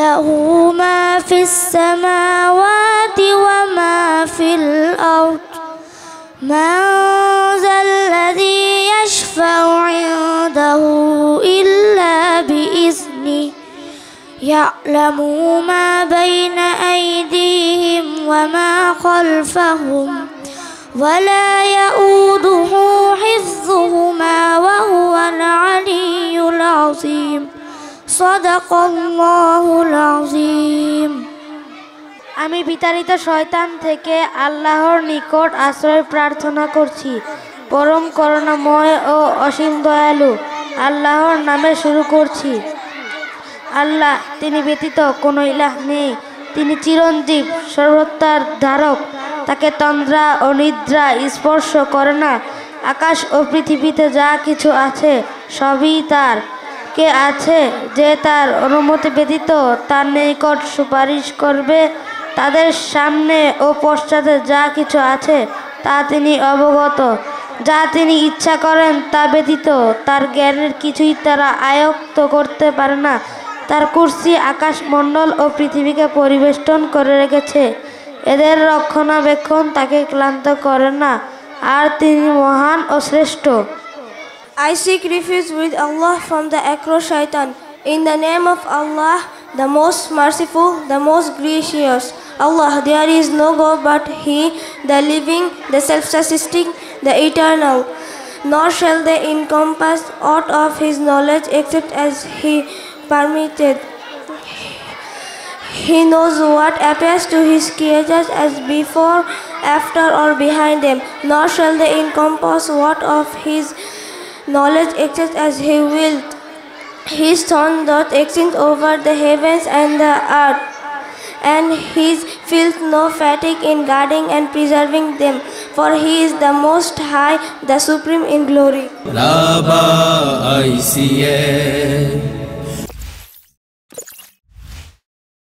له ما في السماوات وما في الأرض من ذا الذي يشفع عنده إلا بإذنه يعلم ما بين أيديهم وما خلفهم ولا يؤوده حفظهما وهو العلي العظيم صدق الله العظيم। আমি বিতাড়িত শয়তান থেকে আল্লাহর নিকট আশ্রয় প্রার্থনা করছি। পরম করুণাময় ও অসীম দয়ালু আল্লাহর নামে শুরু করছি। আল্লাহ, তিনি ব্যতীত কোনো ইলাহ নেই। তিনি চিরঞ্জীব, সর্বত্যার ধারক। তাকে তন্দ্রা ও নিদ্রা স্পর্শ করে না। আকাশ ও পৃথিবীতে যা কিছু আছে সবই তার। কে আছে যে তার অনুমতি ব্যতীত তার নিকট সুপারিশ করবে? তাদের সামনে ও পশ্চাতে যা কিছু আছে তা তিনি অবগত। যা তিনি ইচ্ছা করেন তা ব্যতীত তার জ্ঞানের কিছুই তারা আয়ত্ত করতে পারে না। তার কুরসি আকাশমণ্ডল ও পৃথিবীকে পরিবেষ্টন করে রেখেছে। এদের রক্ষণাবেক্ষণ তাকে ক্লান্ত করে না, আর তিনি মহান ও শ্রেষ্ঠ। I seek refuge with Allah from the acro shaitan. In the name of Allah, the most merciful, the most gracious. Allah, there is no God but He, the living, the self-subsisting, the eternal. Nor shall they encompass aught of His knowledge except as He permitted. He knows what appears to His creatures as before, after, or behind them. Nor shall they encompass what of His knowledge except as He willed. His throne doth extend over the heavens and the earth, and His feels no fatigue in guarding and preserving them, for He is the Most High, the Supreme in glory. Rabba ICA